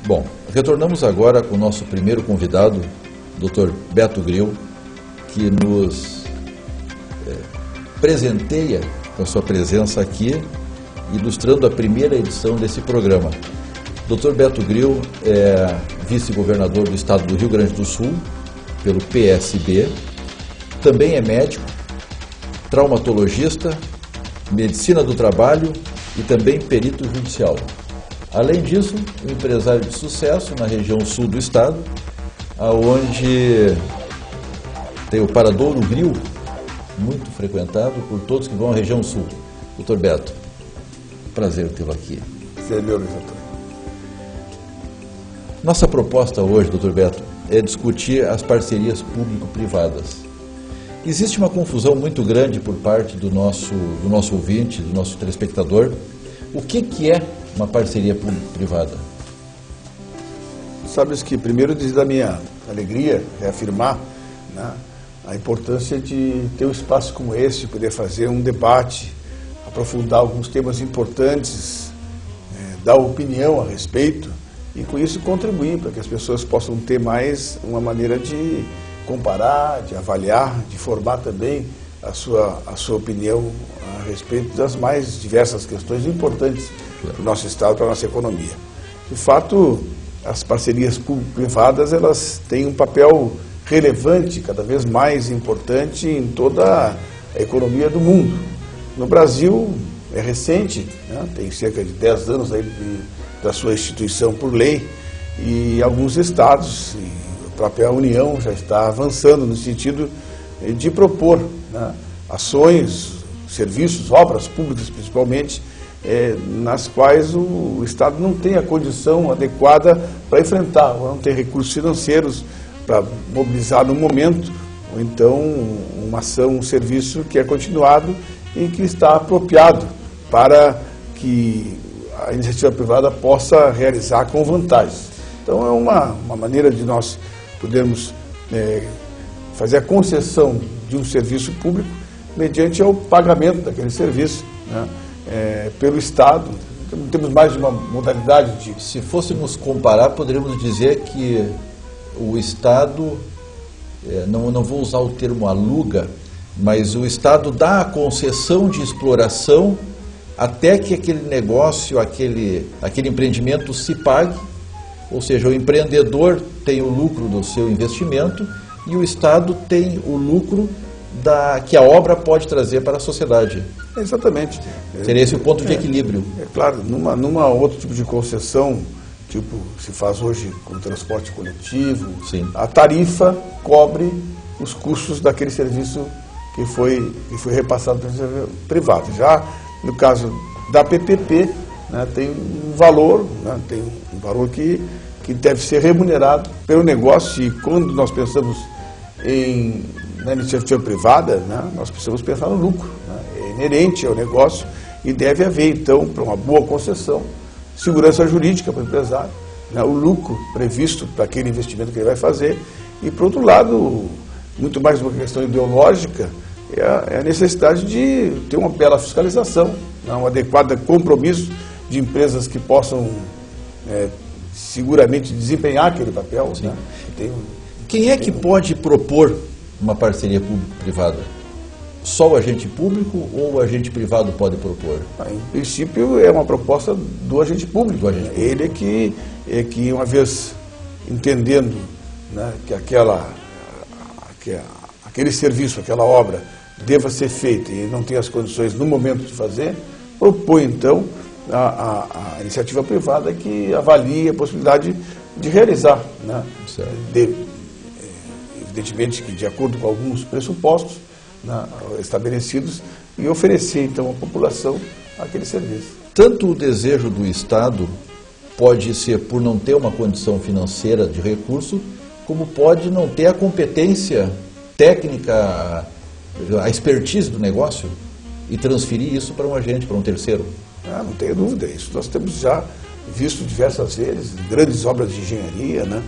Bom, retornamos agora com o nosso primeiro convidado, Dr. Beto Grill, que nos presenteia com a sua presença aqui, ilustrando a primeira edição desse programa. Dr. Beto Grill é vice-governador do estado do Rio Grande do Sul, pelo PSB, também é médico, traumatologista, medicina do trabalho e também perito judicial. Além disso, um empresário de sucesso na região sul do estado, onde tem o Paradouro Grill, muito frequentado por todos que vão à região sul. Dr. Beto, prazer tê-lo aqui. Prazer meu, Luiz Antônio. Nossa proposta hoje, Dr. Beto, é discutir as parcerias público-privadas. Existe uma confusão muito grande por parte do nosso ouvinte, do nosso telespectador. O que é uma parceria público-privada? Sabes que primeiro diz da minha alegria reafirmar, né, a importância de ter um espaço como esse, poder fazer um debate, aprofundar alguns temas importantes, dar opinião a respeito e com isso contribuir para que as pessoas possam ter mais uma maneira de comparar, de avaliar, de formar também a sua opinião a respeito das mais diversas questões importantes para o nosso Estado, para a nossa economia. De fato, as parcerias público-privadas, elas têm um papel relevante, cada vez mais importante em toda a economia do mundo. No Brasil, é recente, né? Tem cerca de 10 anos aí da sua instituição por lei, e alguns estados, e a própria União já está avançando no sentido de propor, né, ações, serviços, obras públicas principalmente, nas quais o Estado não tem a condição adequada para enfrentar, ou não tem recursos financeiros para mobilizar no momento, ou então uma ação, um serviço que é continuado e que está apropriado para que a iniciativa privada possa realizar com vantagens. Então é uma maneira de nós podermos fazer a concessão de um serviço público mediante o pagamento daquele serviço, né, pelo Estado. Então, temos mais de uma modalidade de... Se fôssemos comparar, poderíamos dizer que o Estado, não vou usar o termo aluga, mas o Estado dá a concessão de exploração até que aquele negócio, aquele empreendimento se pague, ou seja, o empreendedor tem o lucro do seu investimento e o Estado tem o lucro que a obra pode trazer para a sociedade. Exatamente. Seria esse o ponto de equilíbrio. É claro, numa outro tipo de concessão, tipo se faz hoje com o transporte coletivo, sim, a tarifa cobre os custos daquele serviço que foi repassado para o privado. Já no caso da PPP, né, tem um valor, né, que deve ser remunerado pelo negócio, e quando nós pensamos na iniciativa privada, né, nós precisamos pensar no lucro, né, é inerente ao negócio e deve haver, então, para uma boa concessão, segurança jurídica para o empresário, né, o lucro previsto para aquele investimento que ele vai fazer, e, por outro lado, muito mais do que uma questão ideológica, é a necessidade de ter uma bela fiscalização, né, um adequado compromisso de empresas que possam seguramente desempenhar aquele papel. Né, Quem é que pode propor uma parceria público-privada? Só o agente público ou o agente privado pode propor? Em princípio, é uma proposta do agente público. Ele é que uma vez entendendo, né, que aquele serviço, aquela obra deva ser feita e não tem as condições no momento de fazer, propõe então a iniciativa privada que avalie a possibilidade de realizar, né, evidentemente que de acordo com alguns pressupostos, né, estabelecidos, e oferecer então à população aquele serviço. Tanto o desejo do Estado pode ser por não ter uma condição financeira de recurso, como pode não ter a competência técnica, a expertise do negócio, e transferir isso para um agente, para um terceiro. Não tenho dúvida, isso nós temos já visto diversas vezes, grandes obras de engenharia, né,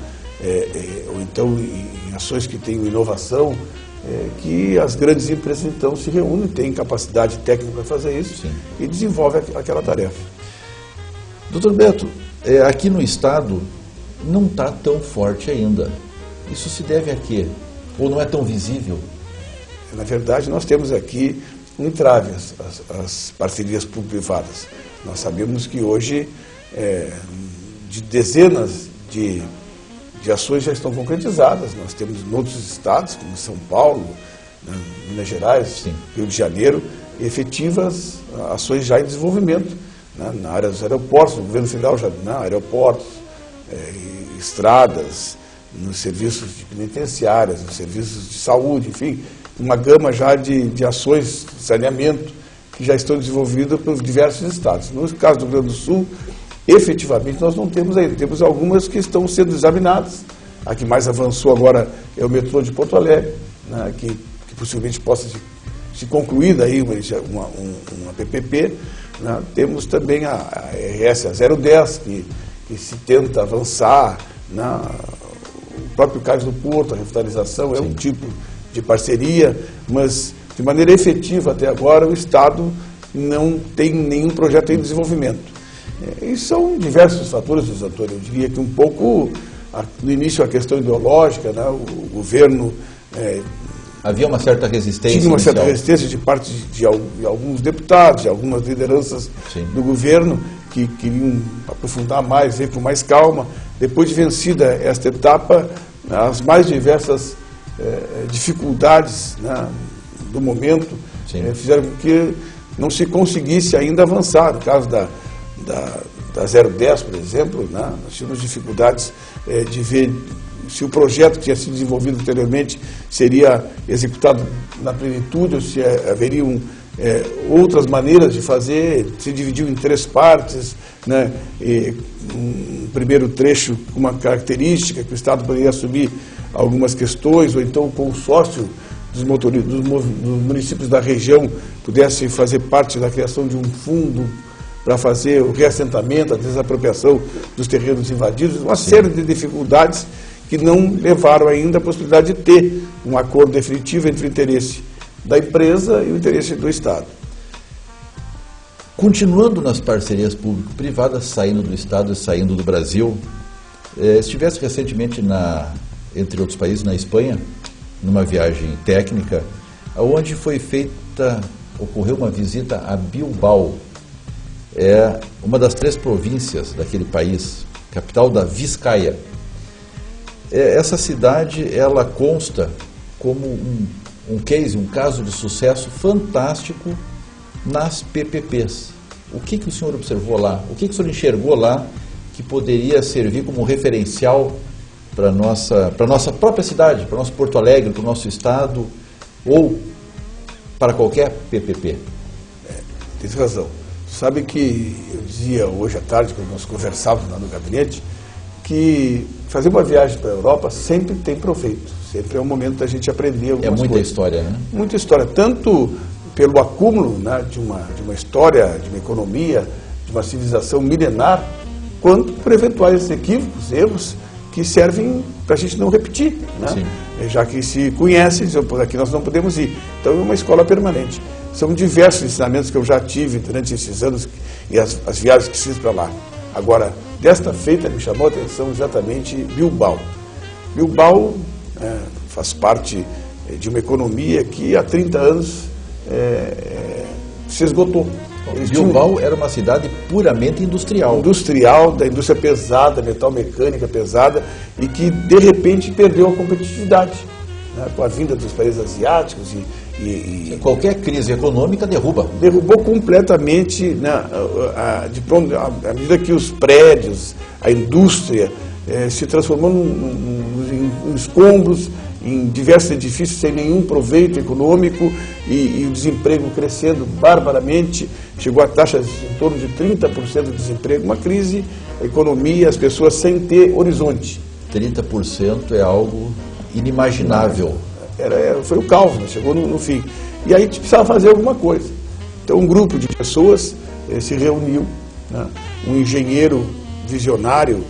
ou então em ações que têm inovação, que as grandes empresas então se reúnem, têm capacidade técnica para fazer isso. Sim. E desenvolvem aquela tarefa. Doutor Beto, aqui no Estado não está tão forte ainda. Isso se deve a quê? Ou não é tão visível? Na verdade, nós temos aqui um entrave, as parcerias público-privadas. Nós sabemos que hoje, de dezenas de ações já estão concretizadas. Nós temos em outros estados, como São Paulo, né, Minas Gerais, sim, Rio de Janeiro, efetivas ações já em desenvolvimento, né, na área dos aeroportos, o governo federal já, né, aeroportos, estradas, nos serviços de penitenciárias, nos serviços de saúde, enfim, uma gama já de ações de saneamento que já estão desenvolvidas por diversos estados. No caso do Rio Grande do Sul, efetivamente nós não temos ainda, temos algumas que estão sendo examinadas. A que mais avançou agora é o metrô de Porto Alegre, né, que possivelmente possa se concluir daí uma PPP. Né. Temos também a RS, a 010, que se tenta avançar, né. O próprio Cais do Porto, a revitalização, é um tipo de parceria, mas de maneira efetiva até agora o Estado não tem nenhum projeto em desenvolvimento. E são diversos fatores, doutor. Eu diria que um pouco, no início, a questão ideológica, né, o governo... havia uma certa resistência. Tinha uma certa resistência de parte de alguns deputados, de algumas lideranças, sim, do governo, que queriam aprofundar mais, ir com mais calma. Depois de vencida esta etapa, as mais diversas dificuldades, né, do momento fizeram com que não se conseguisse ainda avançar. No caso da 010, por exemplo, né, nós tivemos dificuldades de ver se o projeto que tinha sido desenvolvido anteriormente seria executado na plenitude, ou se haveriam outras maneiras de fazer. Se dividiu em 3 partes, né, um primeiro trecho com uma característica que o Estado poderia assumir algumas questões, ou então o consórcio dos municípios da região pudesse fazer parte da criação de um fundo para fazer o reassentamento, a desapropriação dos terrenos invadidos, uma série de dificuldades que não levaram ainda a possibilidade de ter um acordo definitivo entre o interesse da empresa e o interesse do Estado. Continuando nas parcerias público-privadas, saindo do Estado e saindo do Brasil, estivesse recentemente, entre outros países, na Espanha, numa viagem técnica, onde ocorreu uma visita a Bilbao, uma das 3 províncias daquele país, capital da Vizcaya. Essa cidade, ela consta como um caso de sucesso fantástico nas PPPs. O que o senhor observou lá? O que o senhor enxergou lá que poderia servir como referencial para a nossa própria cidade, para o nosso Porto Alegre, para o nosso estado, ou para qualquer PPP? Tem razão. Sabe que eu dizia hoje à tarde, quando nós conversávamos lá no gabinete, que fazer uma viagem para a Europa sempre tem proveito, sempre é um momento da gente aprender algumas coisas. É muita história, né? Muita história, tanto pelo acúmulo, né, de uma história, de uma economia, de uma civilização milenar, quanto por eventuais equívocos, erros, que servem para a gente não repetir, né? Já que se conhece, por aqui nós não podemos ir. Então é uma escola permanente. São diversos ensinamentos que eu já tive durante esses anos e as viagens que fiz para lá. Agora, desta feita me chamou a atenção exatamente Bilbao. Bilbao faz parte de uma economia que há 30 anos se esgotou. Bilbao era uma cidade puramente industrial. Industrial, da indústria pesada, metal mecânica pesada, e que de repente perdeu a competitividade, né, com a vinda dos países asiáticos e qualquer crise econômica derrubou completamente, né, à medida que os prédios, a indústria se transformou em escombros, em diversos edifícios sem nenhum proveito econômico e o desemprego crescendo barbaramente, chegou a taxas em torno de 30% de desemprego, uma crise, a economia, as pessoas sem ter horizonte. 30% é algo inimaginável. Foi o caos, né? Chegou no fim. E aí a gente precisava fazer alguma coisa. Então um grupo de pessoas se reuniu, né? Um engenheiro visionário,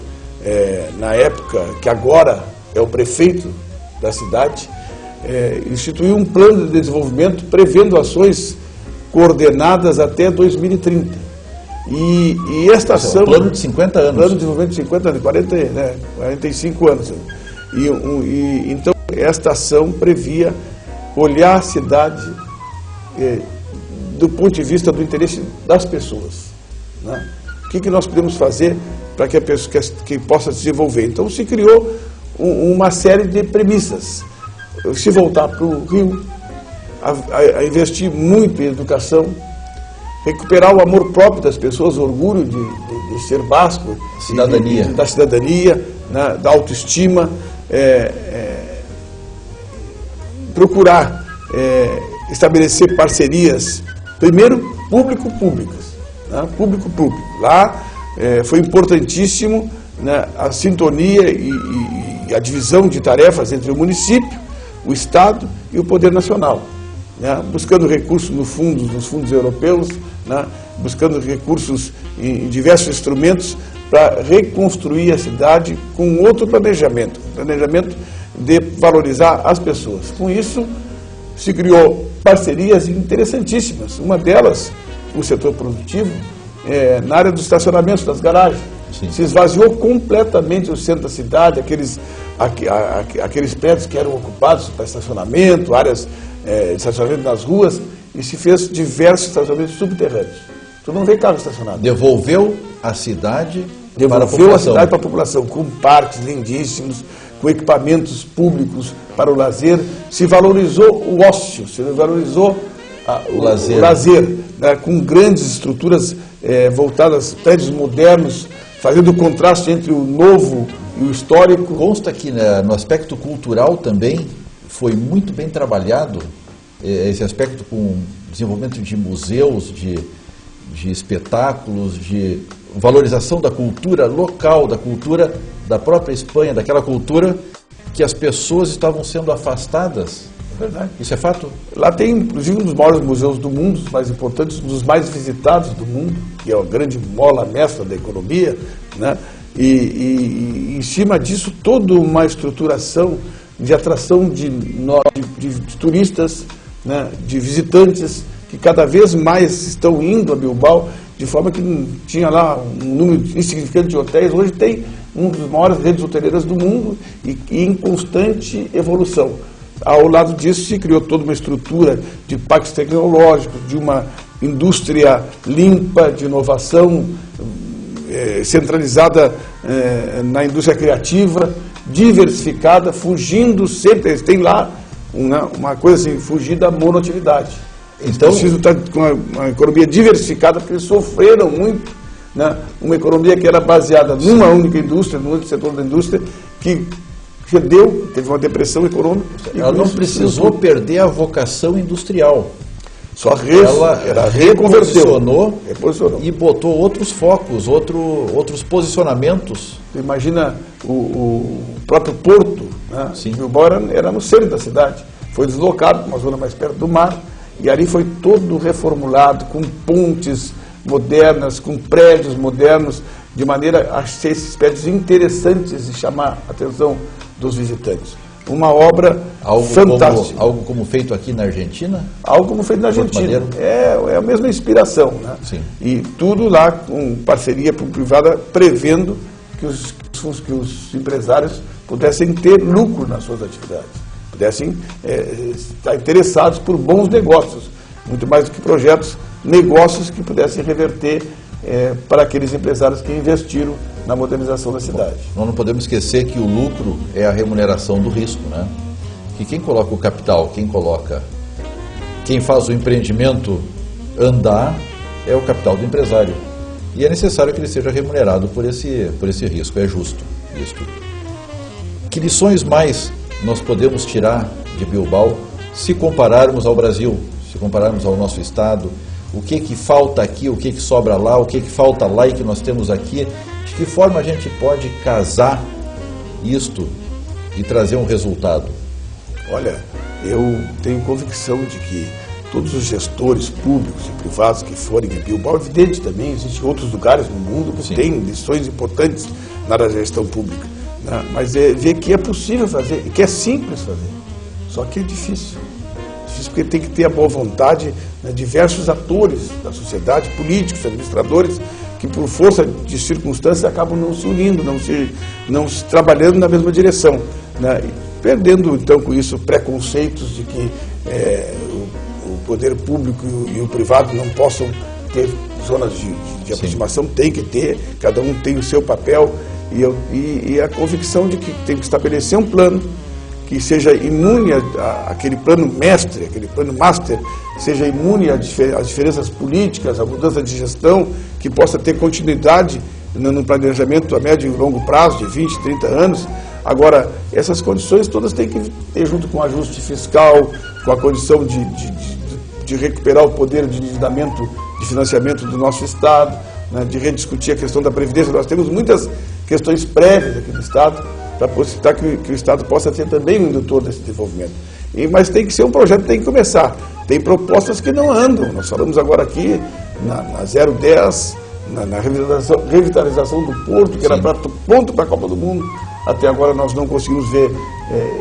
na época, que agora é o prefeito da cidade, instituiu um plano de desenvolvimento prevendo ações coordenadas até 2030. E esta ação... Plano de 50 anos. Plano de desenvolvimento de 50 anos, 45 anos. Então, esta ação previa olhar a cidade do ponto de vista do interesse das pessoas, né? O que nós podemos fazer para que a pessoa que possa se desenvolver? Então se criou uma série de premissas. Se voltar para o Rio, a investir muito em educação, recuperar o amor próprio das pessoas, o orgulho de ser basco, cidadania. Da cidadania, né, da autoestima, procurar estabelecer parcerias, primeiro público-públicas, né, público-público. Lá foi importantíssimo, né, a sintonia e a divisão de tarefas entre o município, o Estado e o Poder Nacional, né, buscando recursos nos fundos europeus, né, buscando recursos em diversos instrumentos para reconstruir a cidade com outro planejamento, de valorizar as pessoas. Com isso, se criou parcerias interessantíssimas. Uma delas, o setor produtivo, na área dos estacionamentos, das garagens. Sim. Se esvaziou completamente o centro da cidade, aqueles prédios que eram ocupados para estacionamento, áreas de estacionamento nas ruas, e se fez diversos estacionamentos subterrâneos. Tu não vê carro estacionado. Devolveu a cidade para a população, com parques lindíssimos, com equipamentos públicos para o lazer. Se valorizou o ócio, se valorizou o lazer, né, com grandes estruturas voltadas, prédios modernos, fazendo o contraste entre o novo e o histórico. Consta que, né, no aspecto cultural também foi muito bem trabalhado esse aspecto, com desenvolvimento de museus, de espetáculos, de valorização da cultura local, da cultura da própria Espanha, daquela cultura que as pessoas estavam sendo afastadas. É verdade. Isso é fato? Lá tem, inclusive, um dos maiores museus do mundo, os mais importantes, um dos mais visitados do mundo, que é a grande mola mestra da economia, né? E em cima disso, toda uma estruturação de atração de turistas, né? De visitantes, que cada vez mais estão indo a Bilbao, de forma que tinha lá um número insignificante de hotéis. Hoje tem um dos maiores redes hoteleiras do mundo e em constante evolução. Ao lado disso se criou toda uma estrutura de parques tecnológicos, de uma indústria limpa, de inovação, centralizada na indústria criativa, diversificada, fugindo sempre, eles têm lá uma coisa assim, fugir da monoatividade. Então, precisam estar com uma economia diversificada, porque eles sofreram muito, né? Uma economia que era baseada numa única indústria, num único setor da indústria, que cedeu, teve uma depressão econômica. Ela não precisou perder a vocação industrial. Só ela reposicionou e botou outros focos, outros posicionamentos. Você imagina o próprio porto, né? Sim. Bilbao era no centro da cidade, foi deslocado para uma zona mais perto do mar, e ali foi todo reformulado, com pontes modernas, com prédios modernos, de maneira a ser esses prédios interessantes e chamar a atenção dos visitantes. Uma obra fantástica. Algo como feito aqui na Argentina? Algo como feito na Argentina. É a mesma inspiração, né? Sim. E tudo lá com parceria público-privada, prevendo que os empresários pudessem ter lucro nas suas atividades, pudessem estar interessados por bons negócios, muito mais do que projetos, negócios que pudessem reverter para aqueles empresários que investiram na modernização da cidade. Nós não podemos esquecer que o lucro é a remuneração do risco, né? Que quem coloca o capital, quem faz o empreendimento andar é o capital do empresário. E é necessário que ele seja remunerado por esse risco, é justo isto. Que lições mais nós podemos tirar de Bilbao se compararmos ao Brasil, se compararmos ao nosso estado? O que falta aqui, o que sobra lá, o que falta lá e que nós temos aqui? De que forma a gente pode casar isto e trazer um resultado? Olha, eu tenho convicção de que todos os gestores públicos e privados que forem em Bilbao, é evidente também, existem outros lugares no mundo que têm lições importantes na área da gestão pública, né? Mas ver que é possível fazer, e que é simples fazer, só que é difícil. Porque tem que ter a boa vontade, né, diversos atores da sociedade, políticos, administradores, que por força de circunstâncias acabam não se unindo, não se trabalhando na mesma direção, né? Perdendo então com isso preconceitos de que o poder público e o privado não possam ter zonas de aproximação. Tem que ter, cada um tem o seu papel, e a convicção de que tem que estabelecer um plano que seja imune àquele plano mestre, aquele plano master, seja imune às diferenças políticas, à mudança de gestão, que possa ter continuidade no planejamento a médio e longo prazo, de 20, 30 anos. Agora, essas condições todas têm que ter, junto com o ajuste fiscal, com a condição de recuperar o poder de endividamento, de financiamento do nosso Estado, né, de rediscutir a questão da Previdência. Nós temos muitas questões prévias aqui no Estado, para possibilitar que o Estado possa ser também um indutor desse desenvolvimento. Mas tem que ser um projeto, tem que começar. Tem propostas que não andam. Nós falamos agora aqui na 010, na revitalização do Porto, que era ponto para a Copa do Mundo. Até agora nós não conseguimos ver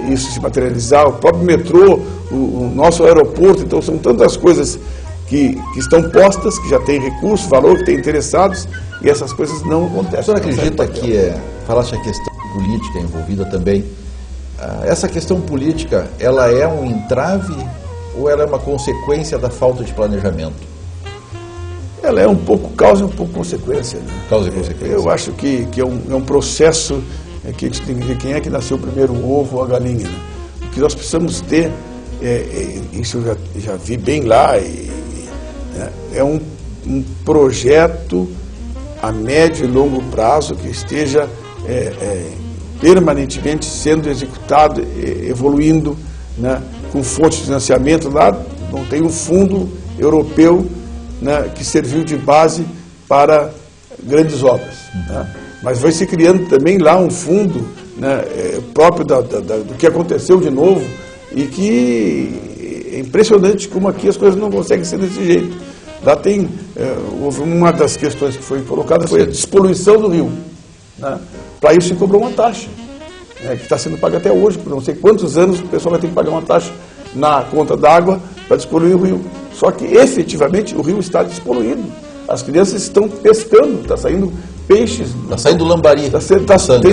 isso se materializar. O próprio metrô, o nosso aeroporto. Então são tantas coisas que estão postas, que já têm recurso, valor, que têm interessados, e essas coisas não acontecem. O senhor acredita que, falaste a questão política envolvida também, essa questão política, ela é um entrave ou ela é uma consequência da falta de planejamento? Ela é um pouco causa e um pouco consequência, né? Causa e consequência. Eu acho que é um processo que a gente tem que ver quem é que nasceu primeiro, o ovo ou a galinha, né? O que nós precisamos ter, isso eu já vi bem lá, é um projeto a médio e longo prazo que esteja permanentemente sendo executado, evoluindo, né, com fontes de financiamento. Lá não tem um fundo europeu, né, que serviu de base para grandes obras, né? Mas vai se criando também lá um fundo, né, próprio do que aconteceu de novo, e que é impressionante como aqui as coisas não conseguem ser desse jeito. Lá tem, houve uma das questões que foi colocada, foi a despoluição do rio, né? Para isso se cobrou uma taxa, que está sendo paga até hoje, por não sei quantos anos o pessoal vai ter que pagar uma taxa na conta d'água para despoluir o rio. Só que efetivamente o rio está despoluído. As crianças estão pescando, está saindo peixes. Está saindo lambari.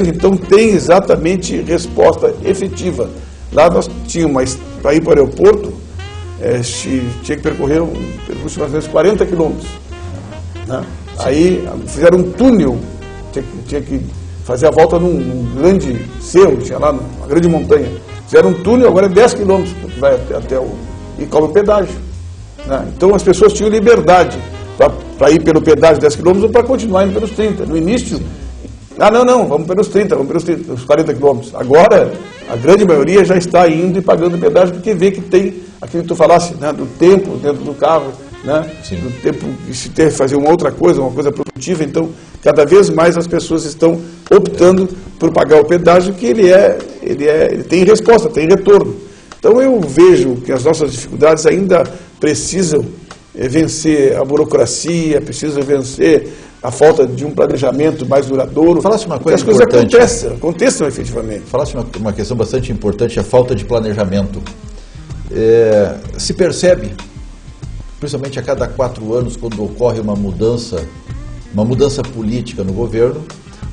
Então tem exatamente resposta efetiva. Lá nós tínhamos, para ir para o aeroporto, tinha que percorrer um percurso de mais ou menos 40 quilômetros, né? Aí fizeram um túnel, tinha que fazer a volta num grande cerro, tinha lá uma grande montanha. Fizeram um túnel, agora é 10 quilômetros, que vai até e cobra o pedágio, né? Então as pessoas tinham liberdade para ir pelo pedágio 10 quilômetros ou para continuar indo pelos 30. No início, não, vamos pelos 30, vamos pelos 40 quilômetros. Agora, a grande maioria já está indo e pagando o pedágio, porque vê que tem aquilo que tu falasse, né, do tempo dentro do carro, né, do tempo de se ter fazer uma outra coisa, uma coisa produtiva. Então, cada vez mais as pessoas estão optando por pagar o pedágio, que ele tem resposta, tem retorno. Então, eu vejo que as nossas dificuldades ainda precisam vencer a burocracia, precisam vencer a falta de um planejamento mais duradouro. Falasse uma coisa importante. As coisas aconteçam efetivamente. Falasse uma questão bastante importante, a falta de planejamento. Se percebe, principalmente a cada 4 anos, quando ocorre uma mudança política no governo,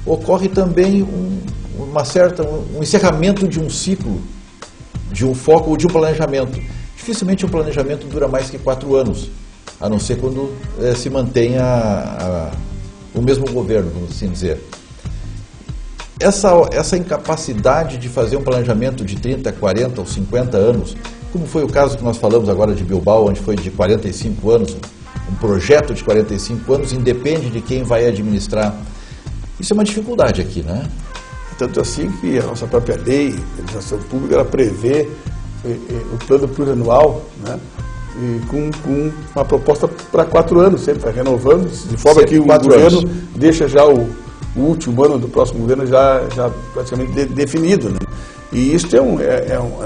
ocorre também um encerramento de um ciclo, de um foco ou de um planejamento. Dificilmente um planejamento dura mais que 4 anos, a não ser quando se mantenha o mesmo governo, vamos assim dizer. Essa incapacidade de fazer um planejamento de 30, 40 ou 50 anos, como foi o caso que nós falamos agora de Bilbao, onde foi de 45 anos, um projeto de 45 anos, independe de quem vai administrar. Isso é uma dificuldade aqui, né? Tanto assim que a nossa própria lei de administração pública, ela prevê o plano plurianual, né, e com uma proposta para 4 anos, sempre renovando, de forma que o governo deixa já o último ano do próximo governo já praticamente definido, né? E isso é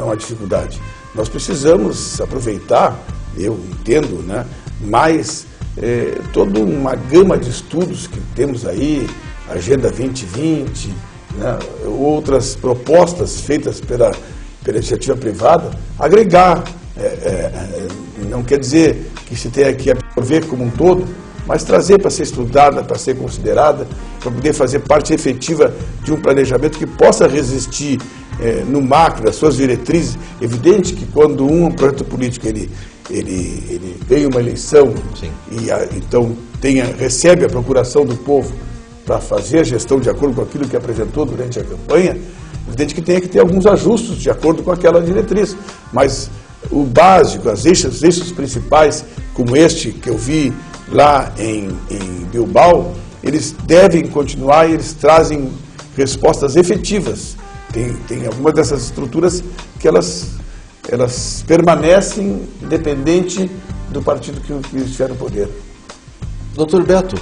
uma dificuldade. Nós precisamos aproveitar, eu entendo, né, mais toda uma gama de estudos que temos aí, Agenda 2020, né, outras propostas feitas pela iniciativa privada, agregar. Não quer dizer que se tenha que absorver como um todo, mas trazer para ser estudada, para ser considerada, para poder fazer parte efetiva de um planejamento que possa resistir no macro, das suas diretrizes. Evidente que quando um projeto político ele ganha uma eleição e então recebe a procuração do povo para fazer a gestão de acordo com aquilo que apresentou durante a campanha, evidente que tem que ter alguns ajustes de acordo com aquela diretriz, mas o básico, os eixos principais, como este que eu vi lá em Bilbao, eles devem continuar e eles trazem respostas efetivas. Tem algumas dessas estruturas que elas permanecem independente do partido que estiver no poder. Doutor Beto,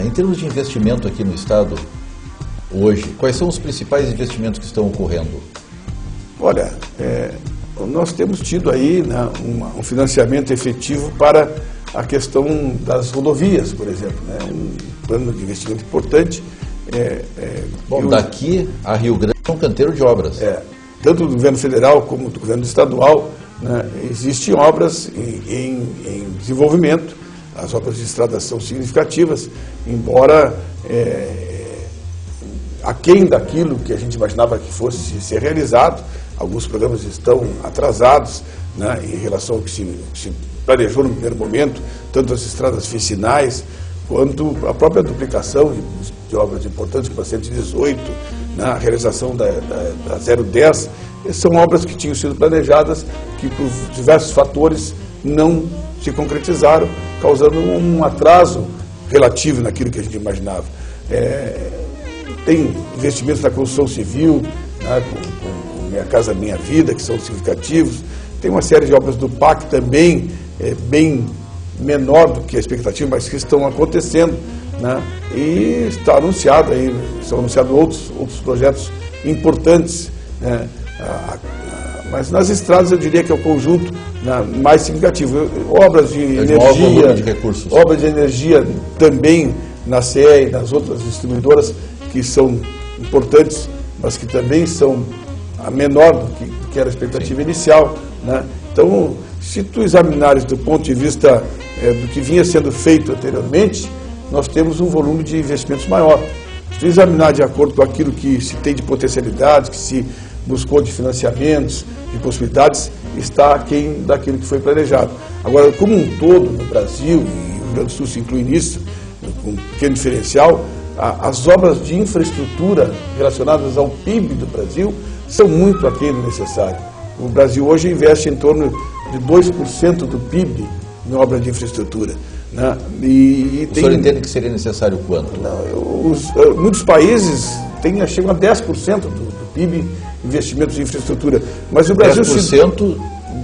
em termos de investimento aqui no Estado, hoje, quais são os principais investimentos que estão ocorrendo? Olha, nós temos tido aí, né, um financiamento efetivo para a questão das rodovias, por exemplo, né, um plano de investimento importante. Bom, daqui a Rio Grande é um canteiro de obras. Tanto do governo federal como do governo estadual, né, existem obras em desenvolvimento. As obras de estrada são significativas, embora aquém daquilo que a gente imaginava que fosse ser realizado. Alguns programas estão atrasados, né, em relação ao que se planejou no primeiro momento, tanto as estradas vicinais, quanto a própria duplicação de obras importantes, como a 118, né, a realização da 010. São obras que tinham sido planejadas, que por diversos fatores não se concretizaram, causando um atraso relativo naquilo que a gente imaginava. Tem investimentos na construção civil, né, com Minha Casa Minha Vida, que são significativos. Tem uma série de obras do PAC também, bem menor do que a expectativa, mas que estão acontecendo, né, e está anunciado aí, são anunciados outros projetos importantes, né, mas nas estradas eu diria que é o conjunto, né, mais significativo. Obras de energia, de recursos. Obras de energia também na CE e nas outras distribuidoras, que são importantes, mas que também são a menor do que era a expectativa inicial, né? Então, se tu examinares do ponto de vista do que vinha sendo feito anteriormente, nós temos um volume de investimentos maior. Se tu examinar de acordo com aquilo que se tem de potencialidades, que se buscou de financiamentos, de possibilidades, está aquém daquilo que foi planejado. Agora, como um todo no Brasil, e o Rio Grande do Sul se inclui nisso, com um pequeno diferencial, as obras de infraestrutura relacionadas ao PIB do Brasil são muito aquém do necessário. O Brasil hoje investe em torno de 2% do PIB em obras de infraestrutura, né? O senhor entende que seria necessário quanto? Muitos países chegam a 10% do PIB investimentos em infraestrutura, mas o Brasil 10%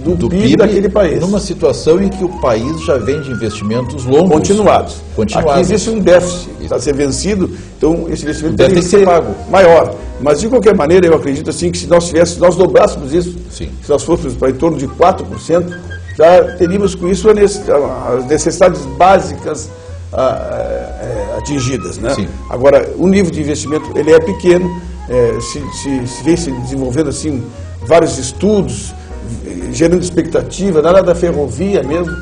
do PIB daquele país. Numa situação em que o país já vem de investimentos longos. Continuados. Aqui existe um déficit, está a ser vencido, então esse investimento tem que ser pago. Maior. Mas, de qualquer maneira, eu acredito assim que se nós dobrássemos isso, sim, se nós fôssemos para em torno de 4%, já teríamos com isso as necessidades básicas atingidas, né? Sim. Agora, o nível de investimento ele é pequeno, se vem se desenvolvendo assim vários estudos, gerando expectativa, na área da ferrovia mesmo,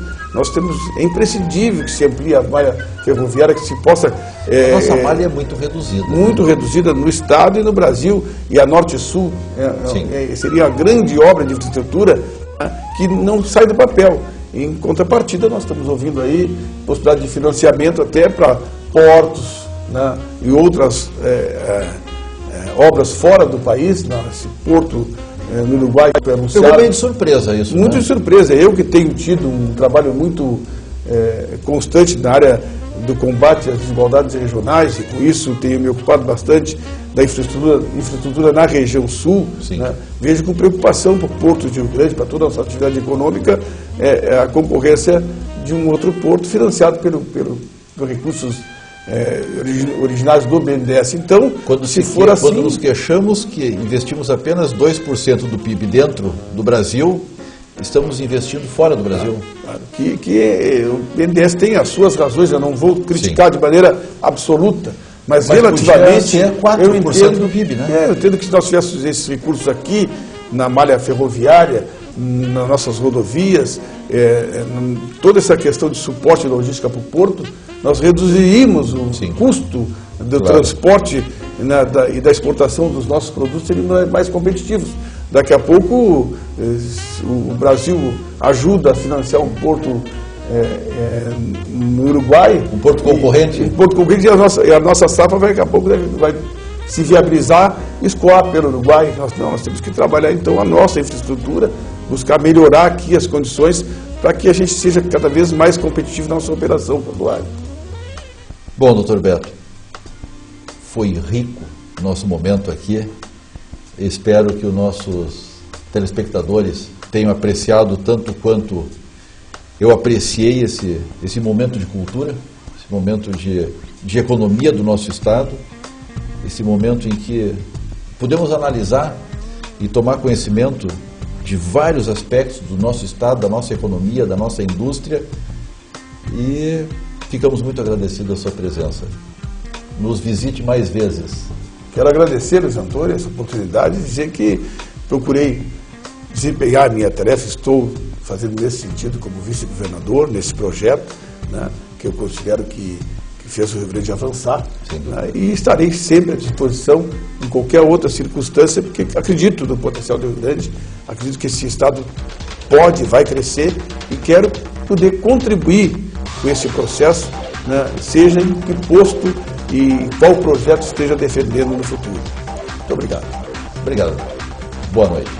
é imprescindível que se amplie a malha ferroviária, que se possa... A nossa malha é muito reduzida. Muito reduzida no Estado e no Brasil, e a Norte-Sul seria uma grande obra de infraestrutura, né, que não sai do papel. Em contrapartida, nós estamos ouvindo aí possibilidade de financiamento até para portos, né, e outras obras fora do país, esse porto no Uruguai que foi anunciado. Pegou bem de surpresa isso. Muito de surpresa. Eu que tenho tido um trabalho muito constante na área do combate às desigualdades regionais, e com isso tenho me ocupado bastante da infraestrutura na região sul, né? Vejo com preocupação para o Porto de Rio Grande, para toda a nossa atividade econômica, a concorrência de um outro porto financiado por recursos originários do BNDES. Então, quando nos queixamos que investimos apenas 2% do PIB dentro do Brasil, estamos investindo fora do Brasil. Claro. Que o BNDES tem as suas razões, eu não vou criticar de maneira absoluta, mas relativamente é 4% do PIB, né? Eu entendo que se nós tivéssemos esses recursos aqui, na malha ferroviária, nas nossas rodovias, toda essa questão de suporte logística para o porto, nós reduziríamos o custo do transporte e da exportação dos nossos produtos, seriam mais competitivos. Daqui a pouco o Brasil ajuda a financiar um porto no Uruguai. Um porto concorrente. Um porto concorrente, e a nossa safra daqui a pouco vai se viabilizar e escoar pelo Uruguai. Nós temos que trabalhar então a nossa infraestrutura, buscar melhorar aqui as condições para que a gente seja cada vez mais competitivo na nossa operação portuária. Bom, doutor Beto, foi rico o nosso momento aqui. Espero que os nossos telespectadores tenham apreciado tanto quanto eu apreciei esse momento de cultura, esse momento de economia do nosso Estado, esse momento em que podemos analisar e tomar conhecimento de vários aspectos do nosso Estado, da nossa economia, da nossa indústria, e ficamos muito agradecidos à sua presença. Nos visite mais vezes. Quero agradecer, Luiz Antônio, essa oportunidade de dizer que procurei desempenhar a minha tarefa, estou fazendo nesse sentido como vice-governador, nesse projeto, né, que eu considero que fez o Rio Grande avançar, né, e estarei sempre à disposição em qualquer outra circunstância, porque acredito no potencial do Rio Grande, acredito que esse Estado pode, vai crescer, e quero poder contribuir com esse processo, né, seja em que posto e qual projeto esteja defendendo no futuro. Muito obrigado. Obrigado. Boa noite.